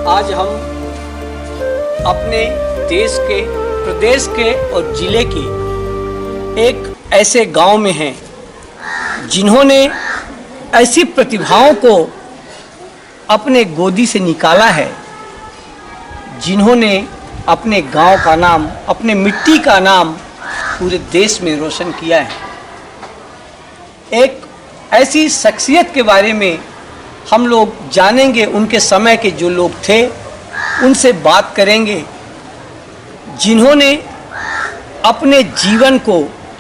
आज हम अपने देश के, प्रदेश के और जिले के एक ऐसे गांव में हैं जिन्होंने ऐसी प्रतिभाओं को अपने गोदी से निकाला है, जिन्होंने अपने गांव का नाम, अपने मिट्टी का नाम पूरे देश में रोशन किया है। एक ऐसी शख्सियत के बारे में हम लोग जानेंगे, उनके समय के जो लोग थे उनसे बात करेंगे, जिन्होंने अपने जीवन को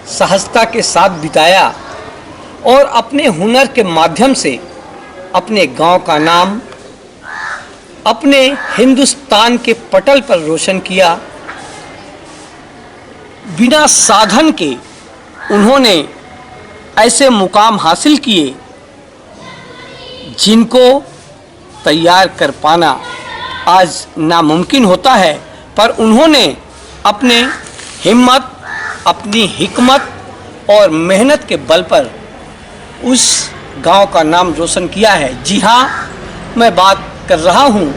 सहजता के साथ बिताया और अपने हुनर के माध्यम से अपने गांव का नाम अपने हिंदुस्तान के पटल पर रोशन किया। बिना साधन के उन्होंने ऐसे मुकाम हासिल किए जिनको तैयार कर पाना आज नामुमकिन होता है, पर उन्होंने अपने हिम्मत, अपनी हिकमत और मेहनत के बल पर उस गांव का नाम रोशन किया है। जी हाँ, मैं बात कर रहा हूँ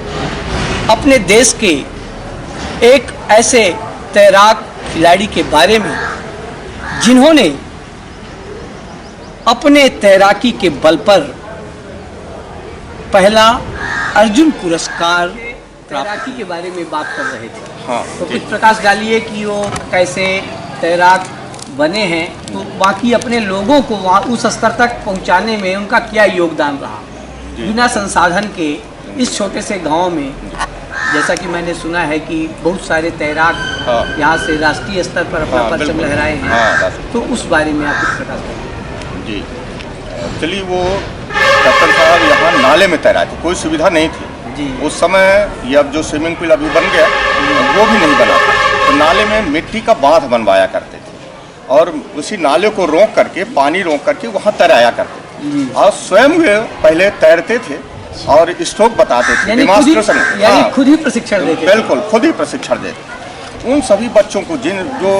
अपने देश के एक ऐसे तैराक खिलाड़ी के बारे में जिन्होंने अपने तैराकी के बल पर पहला अर्जुन पुरस्कार, तैराकी के बारे में बात कर रहे थे। हाँ, तो कुछ प्रकाश डालिए कि वो कैसे तैराक बने हैं, तो बाकी अपने लोगों को वहाँ उस स्तर तक पहुँचाने में उनका क्या योगदान रहा। बिना संसाधन के इस छोटे से गांव में, जैसा कि मैंने सुना है कि बहुत सारे तैराक यहाँ से राष्ट्रीय स्तर पर अपना परचम लहराए हैं, तो उस बारे में आप कुछ प्रकाश करें। जी, एक्चुअली वो कैप्टन साहब यहाँ नाले में तैरा थे, कोई सुविधा नहीं थी जी। उस समय। ये अब जो स्विमिंग पूल अभी बन गया वो भी नहीं बना था, तो नाले में मिट्टी का बांध बनवाया करते थे और उसी नाले को रोक करके, पानी रोक करके वहाँ तैराया करते थे और स्वयं वे पहले तैरते थे और स्ट्रोक बताते थे, डेमोन्स्ट्रेशन, यानी खुद ही प्रशिक्षण देते। बिल्कुल, खुद ही प्रशिक्षण देते। उन सभी बच्चों को जो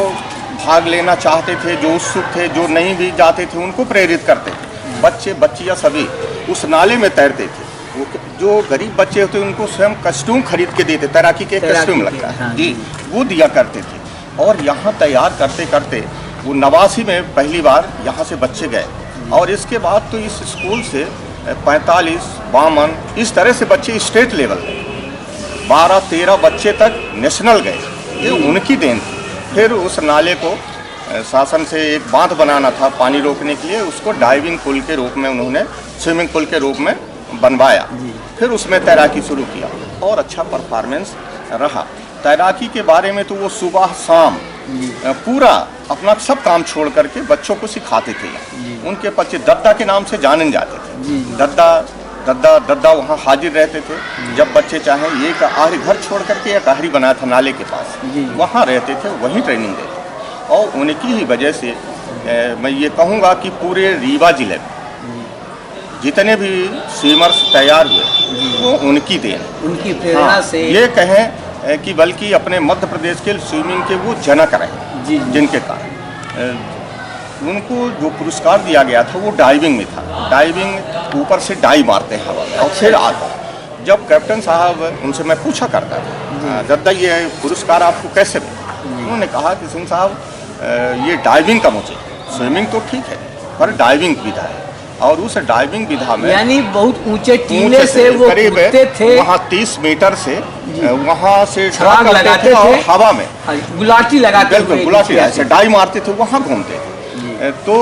भाग लेना चाहते थे, जो उत्सुक थे, जो नहीं भी जाते थे, उनको प्रेरित करते थे। बच्चे बच्चियाँ सभी उस नाले में तैरते थे। वो जो गरीब बच्चे होते उनको स्वयं कस्ट्यूम खरीद के देते, तैराकी के कस्ट्यूम लगता है। हाँ, जी, वो दिया करते थे। और यहाँ तैयार करते करते वो 89 में पहली बार यहाँ से बच्चे गए और इसके बाद तो इस स्कूल से 45, 52 इस तरह से बच्चे स्टेट लेवल गए, 12-13 बच्चे तक नेशनल गए। ये उनकी देन थी। फिर उस नाले को शासन से एक बांध बनाना था पानी रोकने के लिए, उसको डाइविंग पुल के रूप में उन्होंने, स्विमिंग पुल के रूप में बनवाया। फिर उसमें तैराकी शुरू किया और अच्छा परफॉर्मेंस रहा। तैराकी के बारे में तो वो सुबह शाम पूरा अपना सब काम छोड़ करके बच्चों को सिखाते थे। उनके बच्चे दद्दा के नाम से जाने जाते थे। दद्दा वहाँ हाजिर रहते थे। जब बच्चे चाहें, एक आहरी घर छोड़ करके एक आहरी बनाया था नाले के पास, वहाँ रहते थे, वहीं ट्रेनिंग देते। और उनकी ही वजह से मैं ये कहूँगा कि पूरे रीवा जिले में जितने भी स्विमर्स तैयार हुए वो उनकी देन, उनकी प्रेरणा से ये कहें कि बल्कि अपने मध्य प्रदेश के स्विमिंग के वो जनक रहे, जिनके कारण उनको जो पुरस्कार दिया गया था वो डाइविंग में था। डाइविंग ऊपर से डाइव मारते हैं हवा में और फिर आता। जब कैप्टन साहब उनसे मैं पूछा करता था, दद्दा ये पुरस्कार आपको कैसे मिला? उन्होंने कहा कि सिंह साहब ये डाइविंग का मुझे, स्विमिंग तो ठीक है पर डाइविंग विधा है और उस डाइविंग विधा में यानी बहुत ऊंचे टीले से वो करीब थे, वहाँ 30 मीटर से वहाँ से छलांग लगाते थे और हवा में गुलाटी लगाते, बिल्कुल गुलाटी ऐसे डाई मारते थे, वहाँ घूमते थे। तो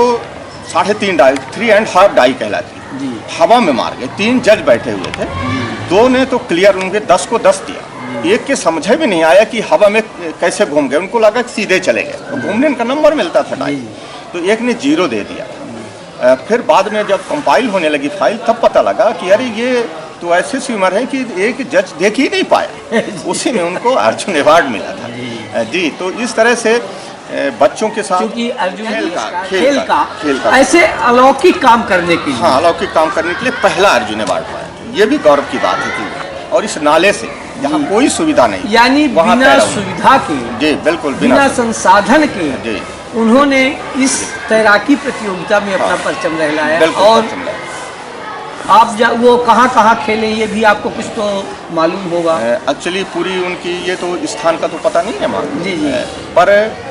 3.5 डाई, 3.5 डाई कहलाती, हवा में मार गए। 3 जज बैठे हुए थे, 2 ने तो क्लियर उनके 10 को 10 दिया। एक के समझे भी नहीं आया कि हवा में कैसे घूम गए, उनको लगा कि सीधे चले गए, तो घूमने का नंबर मिलता था डाई, तो एक ने 0 दे दिया। फिर बाद में जब कंपाइल होने लगी फाइल, तब पता लगा कि अरे ये तो ऐसे स्विमर हैं कि एक जज देख ही नहीं पाया। उसी में उनको अर्जुन अवार्ड मिला था। जी, तो इस तरह से बच्चों के साथ क्योंकि अर्जुन खेल का ऐसे अलौकिक काम करने के लिए, हाँ, अलौकिक काम करने के लिए पहला अर्जुन अवार्ड पाया। ये भी गौरव की बात है कि, और इस नाले से जहाँ कोई सुविधा नहीं, यानी बिना सुविधा के, जी बिल्कुल बिना संसाधन के, जी उन्होंने इस तैराकी प्रतियोगिता में अपना परचम लहराया। और आप वो कहाँ खेले ये भी आपको कुछ तो मालूम होगा। एक्चुअली पूरी उनकी ये तो स्थान का तो पता नहीं है मालूम। जी जी। पर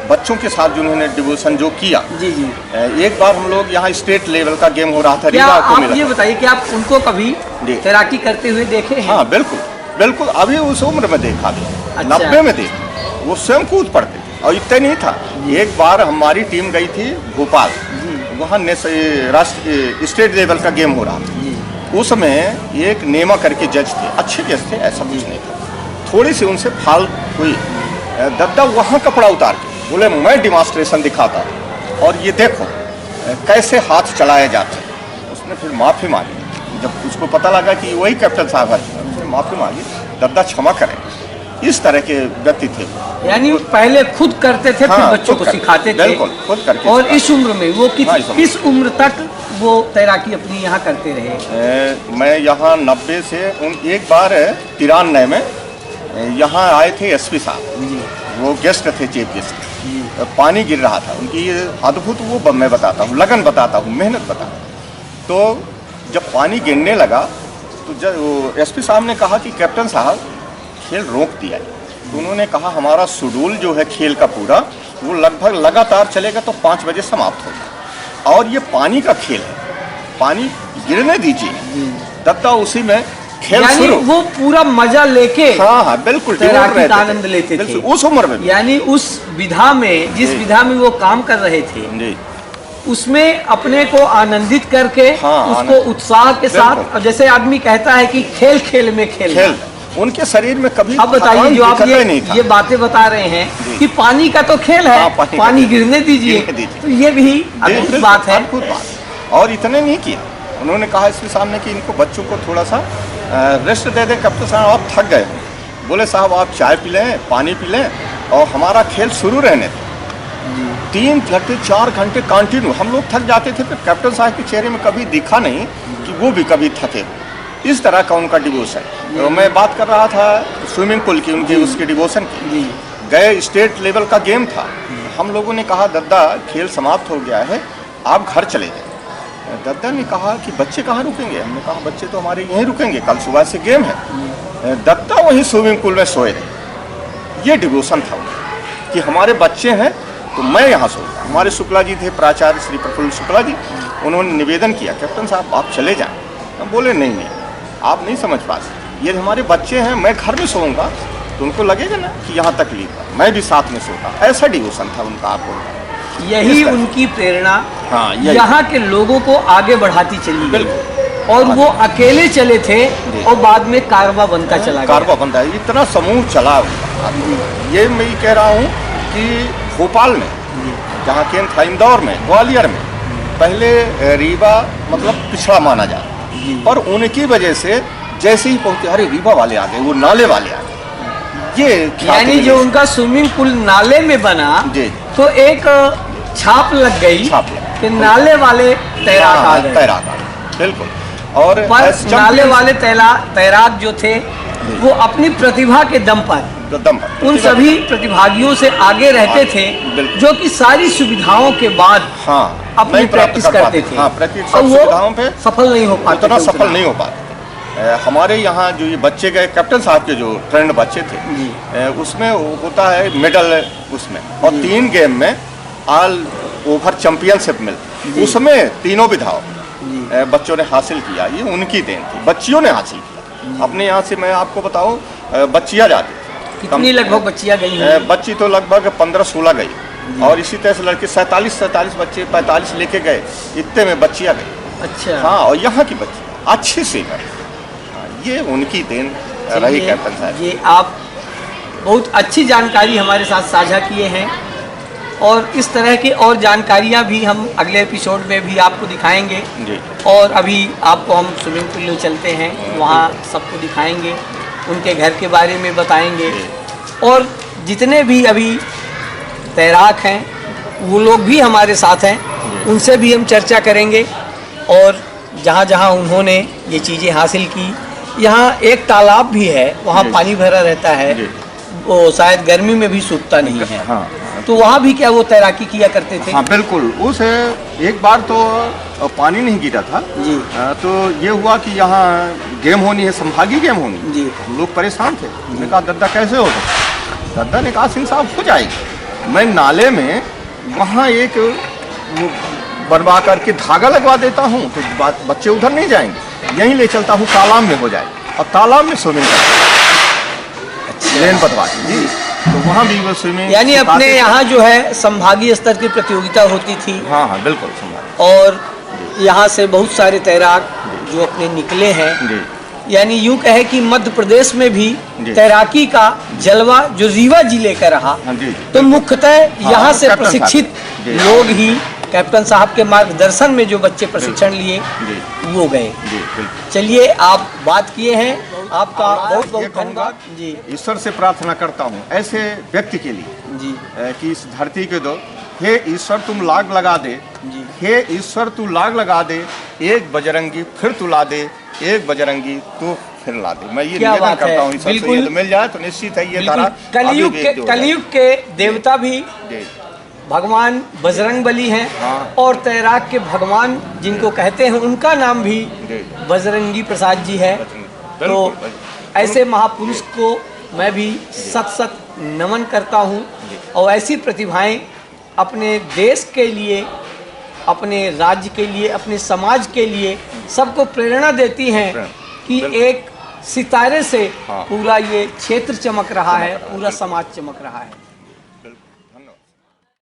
बच्चों के साथ जो उन्होंने डिवोशन जो किया। जी जी। एक बार हम लोग यहाँ स्टेट लेवल का गेम हो रहा था, क्या रीवा को आप मिला ये था। बताइए कि आप उनको कभी तैराकी करते हुए देखे हैं? हाँ बिल्कुल बिल्कुल, अभी उस उम्र में देखा भी। अच्छा। 90 में देखा, वो स्वयं कूद पड़ते थे और इतना नहीं था। एक बार हमारी टीम गई थी भोपाल, वहाँ राष्ट्रीय स्टेट लेवल का गेम हो रहा था। उसमें एक नेमा करके जज थे, अच्छे जज थे, ऐसा कुछ नहीं था। थोड़ी सी उनसे फाल हुई, दद्दा वहाँ कपड़ा उतार के बोले मैं डिमॉन्स्ट्रेशन दिखाता और ये देखो कैसे हाथ चलाए जाते। उसने फिर माफ़ी मांगी। जब उसको पता लगा कि वही कैप्टन साहब है, उसने माफ़ी मांगी, दद्दा क्षमा करें। इस तरह के व्यक्ति थे। यानी पहले खुद करते थे, फिर बच्चों को सिखाते थे। बिल्कुल, खुद करके। और इस उम्र में वो किस उम्र तक वो तैराकी अपनी यहाँ करते रहे? मैं यहाँ 90 से एक बार 93 में यहाँ आए थे एसपी साहब, वो गेस्ट थे, चीफ गेस्ट। पानी गिर रहा था, उनकी ये अद्भुत वो मैं बताता हूँ, लगन बताता हूँ, मेहनत बताता हूँ। तो जब पानी गिरने लगा तो जब एसपी साहब ने कहा कि कैप्टन साहब खेल रोक दिया है। तो उन्होंने कहा हमारा शेड्यूल जो है खेल का पूरा वो लगभग लगातार चलेगा तो 5 बजे समाप्त होगा और ये पानी का खेल है, पानी गिरने दीजिए। दद्दा उसी में खेल शुरू, वो पूरा मजा लेके हाँ बिल्कुल तैराकी का आनंद लेते थे उस उम्र में। यानी उस विधा में, जिस विधा में वो काम कर रहे थे, उसमें अपने को आनंदित करके उसको उत्साह के साथ, और जैसे आदमी कहता है कि खेल खेल में खेल, उनके शरीर में कभी। अब बताइए जो आप ये बातें बता रहे हैं कि पानी का तो खेल है, पानी गिरने दीजिए, तो ये भी अद्भुत बात है। और इतने नहीं किया, उन्होंने कहा इसके सामने कि इनको बच्चों को थोड़ा सा रेस्ट दे दें, कैप्टन साहब आप थक गए। बोले साहब आप चाय पी लें, पानी पी लें और हमारा खेल शुरू रहने दें। 3 घंटे 4 घंटे कंटिन्यू हम लोग थक जाते थे, फिर कैप्टन साहब के चेहरे में कभी दिखा नहीं कि वो भी कभी थके। इस तरह का उनका डिवोशन। तो मैं बात कर रहा था स्विमिंग पूल की, उनकी उसके डिवोशन की। गए स्टेट लेवल का गेम था, हम लोगों ने कहा दद्दा खेल समाप्त हो गया है, आप घर चले जाए। दद्दा ने कहा कि बच्चे कहाँ रुकेंगे? हमने कहा बच्चे तो हमारे यहीं रुकेंगे, कल सुबह से गेम है। दद्दा वहीं स्विमिंग पूल में सोए रहे। ये डिवोशन था कि हमारे बच्चे हैं तो मैं यहाँ सोऊंगा। हमारे शुक्ला जी थे, प्राचार्य श्री प्रफुल्ल शुक्ला जी, उन्होंने निवेदन किया कैप्टन साहब आप चले जाएं। हम बोले नहीं आप नहीं समझ पाते, ये हमारे बच्चे हैं, मैं घर में सोऊंगा तो उनको लगेगा ना कि यहाँ तकलीफ है, मैं भी साथ में सोता। ऐसा डिवोशन था उनका। आपको यही उनकी प्रेरणा हाँ यहाँ के लोगों को आगे बढ़ाती चली गई और वो अकेले चले थे और बाद में कारवा बनता चला गया। कारवा बनता है, इतना समूह चला। ये मैं कह रहा हूँ कि भोपाल में जहाँ केंद्र था, इंदौर में, ग्वालियर में पहले रीवा मतलब पिछड़ा माना जाता, और उनकी वजह से जैसे ही पहुंचे अरे रीवा वाले आ गए, वो नाले वाले आ गए। ये यानी जो उनका स्विमिंग पूल नाले में बना तो एक छाप लग गई कि नाले वाले तैराक आ गए। बिल्कुल। और नाले वाले तैराक जो थे वो अपनी प्रतिभा के दम पर उन सभी प्रतिभागियों से आगे रहते थे, जो कि सारी सुविधाओं के बाद अपनी प्रैक्टिस करते थे। और वो पे सफल नहीं हो पाते, उतना सफल नहीं हो पाते। हमारे यहाँ जो ये बच्चे गए, कैप्टन साहब के जो ट्रेंड बच्चे थे, उसमें होता है मेडल उसमें, और 3 गेम में ऑल ओवर चैंपियनशिप मिलती, उसमें तीनों विधाओं बच्चों ने हासिल किया। ये उनकी देन थी, बच्चियों ने हासिल किया। अपने यहाँ से मैं आपको बताऊँ, बच्चियाँ जाती थी। कितनी लगभग बच्चियाँ गई हैं? बच्ची तो लगभग 15-16 गई, और इसी तरह से लड़के 47 बच्चे 45 लेके गए, इतने में बच्चियाँ गई। अच्छा। हाँ, और यहाँ की बच्ची अच्छी से कर, ये उनकी देन रही कैप्टन साहब। ये आप बहुत अच्छी जानकारी हमारे साथ साझा किए हैं, और इस तरह की और जानकारियाँ भी हम अगले एपिसोड में भी आपको दिखाएंगे। और अभी आपको हम स्विमिंग पूल में चलते हैं, वहाँ सबको दिखाएंगे, उनके घर के बारे में बताएंगे, और जितने भी अभी तैराक हैं वो लोग भी हमारे साथ हैं, उनसे भी हम चर्चा करेंगे। और जहाँ जहाँ उन्होंने ये चीज़ें हासिल की, यहाँ एक तालाब भी है, वहाँ पानी भरा रहता है, वो शायद गर्मी में भी सूखता नहीं है। तो वहाँ भी क्या वो तैराकी किया करते थे? हाँ बिल्कुल, उस एक बार तो पानी नहीं गिरा था जी। तो ये हुआ कि यहाँ गेम होनी है, संभागी गेम होनी। जी। हम लोग परेशान थे, हमने कहा दद्दा कैसे हो सकता? दद्दा ने कहा सिंह साहब हो जाएगी, मैं नाले में वहाँ एक वो बनवा करके धागा लगवा देता हूँ तो बच्चे उधर नहीं जाएंगे, यहीं ले चलता हूँ तालाब में हो जाएगी, और तालाब में स्विमिंग लेन बतवा जी, तो वहाँ भी वो स्विमिंग यानी अपने यहाँ जो है संभागीय स्तर की प्रतियोगिता होती थी। हाँ हाँ बिल्कुल संभागी। और यहाँ से बहुत सारे तैराक जो अपने निकले हैं, यानी यूं कहे कि मध्य प्रदेश में भी तैराकी का जलवा जो रीवा जिले का रहा, तो मुख्यतः यहाँ से प्रशिक्षित लोग ही कैप्टन साहब के मार्गदर्शन में जो बच्चे प्रशिक्षण लिए वो गए। चलिए, आप बात किए हैं, आपका बहुत बहुत धन्यवाद जी। ईश्वर से प्रार्थना करता हूँ ऐसे व्यक्ति के लिए जी कि इस धरती के दो, हे ईश्वर तुम लाग लगा दे जी, हे ईश्वर तू लाग लगा दे, एक बजरंगी फिर तू ला दे, एक बजरंगी तू फिर ला दे। मैं ये निवेदन करता हूँ, ईश्वर से ये मिल जाए तो निश्चित है ये तारा कलयुग के देवता भी भगवान बजरंगबली हैं। हाँ। और तैराक के भगवान जिनको कहते हैं उनका नाम भी बजरंगी प्रसाद जी है। तो ऐसे महापुरुष को मैं भी सत सत नमन करता हूँ। और ऐसी प्रतिभाएं अपने देश के लिए, अपने राज्य के लिए, अपने समाज के लिए सबको प्रेरणा देती हैं कि एक सितारे से पूरा ये क्षेत्र चमक रहा है, पूरा समाज चमक रहा है।